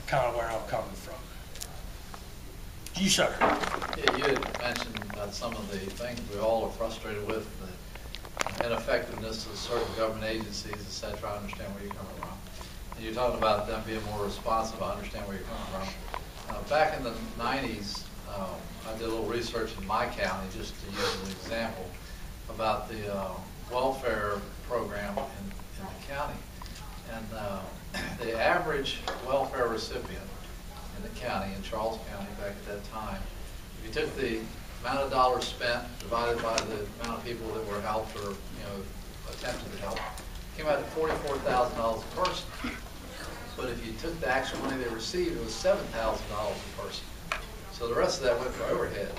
kind of where I'm coming from. You, sir. Yeah, you had mentioned some of the things we all are frustrated with, the ineffectiveness of certain government agencies, et cetera. I understand where you're coming from. And you're talking about them being more responsive. I understand where you're coming from. Back in the 90s, I did a little research in my county, just to use as an example, about the welfare program in the county. And the average welfare recipient in the county, in Charles County back at that time, if you took the amount of dollars spent divided by the amount of people that were helped or attempted to help, came out to $44,000 a person. But if you took the actual money they received, it was $7,000 a person. So the rest of that went for overhead.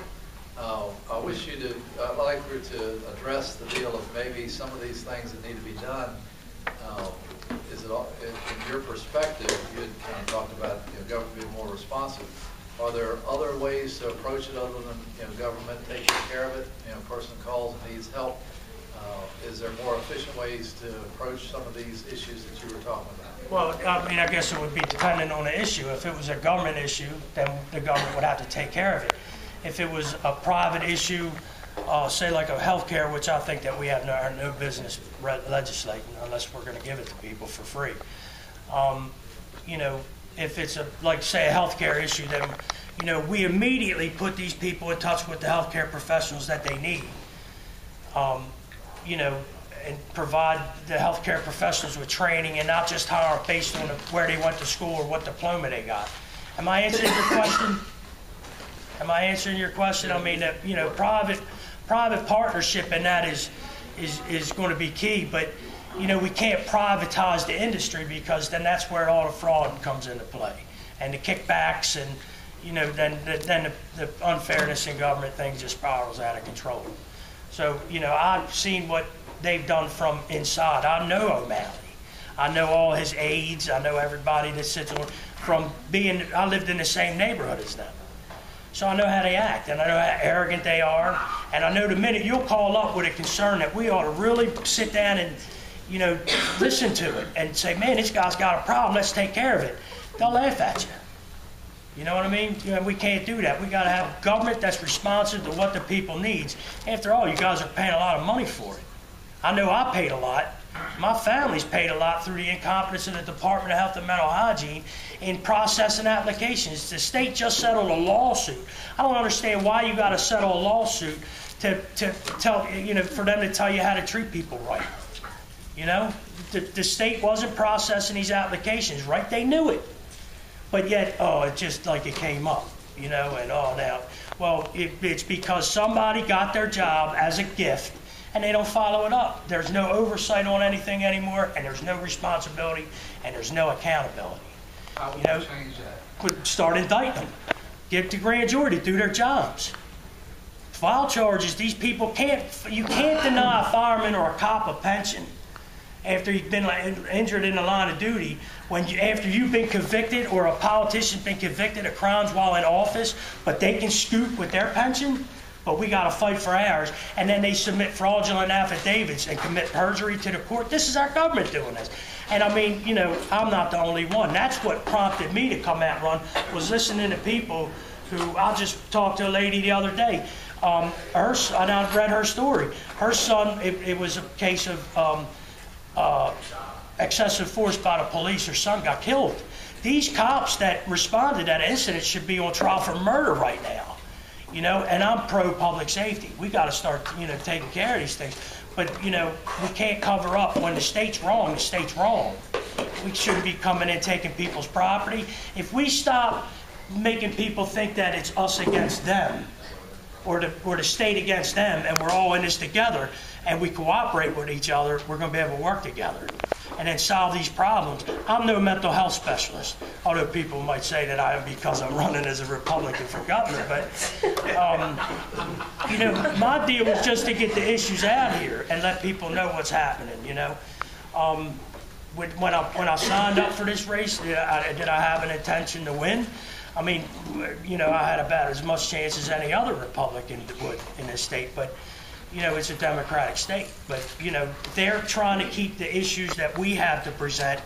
I wish you to, I'd like for you to address the deal of maybe some of these things that need to be done. Is it, in your perspective, you had kind of talked about government being more responsive. Are there other ways to approach it other than government taking care of it? A person calls and needs help. Is there more efficient ways to approach some of these issues that you were talking about? Well, I mean, I guess it would be dependent on the issue. If it was a government issue, then the government would have to take care of it. If it was a private issue, say like a healthcare, which I think that we have no business legislating unless we're going to give it to people for free. If it's like say a healthcare issue, then we immediately put these people in touch with the healthcare professionals that they need. And provide the healthcare professionals with training and not just hire based on where they went to school or what diploma they got. Am I answering your question? Am I answering your question? I mean, private partnership in that is going to be key, but we can't privatize the industry because then that's where all the fraud comes into play, and the kickbacks, and then the unfairness in government things just spirals out of control. So I've seen what they've done from inside. I know O'Malley. I know all his aides. I know everybody that sits on. I lived in the same neighborhood as them. So I know how they act, and I know how arrogant they are, and I know the minute you'll call up with a concern that we ought to really sit down and, listen to it and say, man, this guy's got a problem, let's take care of it. They'll laugh at you. You know what I mean? We can't do that. We got to have government that's responsive to what the people needs. After all, you guys are paying a lot of money for it. I know I paid a lot. My family's paid a lot through the incompetence of the Department of Health and Mental Hygiene in processing applications. The state just settled a lawsuit. I don't understand why you got to settle a lawsuit to tell for them to tell you how to treat people right. The state wasn't processing these applications right. They knew it, but yet it's just like it came up, and now. Well, it's because somebody got their job as a gift. And they don't follow it up. There's no oversight on anything anymore, and there's no responsibility, and there's no accountability. How would you change that? Start indicting them. Get the grand jury to do their jobs. File charges. These people you can't deny a fireman or a cop a pension after you've been injured in the line of duty after you've been convicted or a politician's been convicted of crimes while in office, but they can scoop with their pension. But we got to fight for ours, and then they submit fraudulent affidavits and commit perjury to the court. This is our government doing this. And I mean, I'm not the only one. That's what prompted me to come out and run, was listening to people who, I just talked to a lady the other day. And I read her story. Her son, it was a case of excessive force by the police. Her son got killed. These cops that responded to that incident should be on trial for murder right now. And I'm pro-public safety. We got to start, taking care of these things. But, we can't cover up. When the state's wrong, the state's wrong. We shouldn't be coming in taking people's property. If we stop making people think that it's us against them or the state against them, and we're all in this together, and we cooperate with each other, we're going to be able to work together and then solve these problems. I'm no mental health specialist, although people might say that I am because I'm running as a Republican for governor. But, my deal was just to get the issues out here and let people know what's happening, When I signed up for this race, did I have an intention to win? I mean, I had about as much chance as any other Republican would in this state, but it's a Democratic state. But, they're trying to keep the issues that we have to present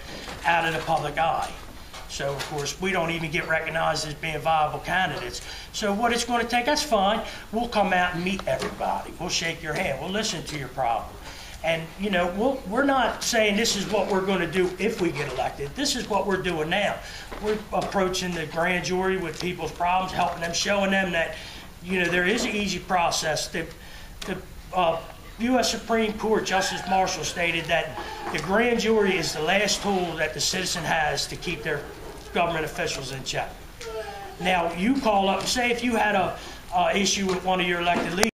out of the public eye. So, of course, we don't even get recognized as being viable candidates. So what it's going to take, that's fine. We'll come out and meet everybody. We'll shake your hand. We'll listen to your problem. And, you know, we're not saying this is what we're going to do if we get elected. This is what we're doing now. We're approaching the grand jury with people's problems, helping them, showing them that, you know, there is an easy process. The U.S. Supreme Court Justice Marshall stated that the grand jury is the last tool that the citizen has to keep their government officials in check. Now, you call up and say if you had a issue with one of your elected leaders,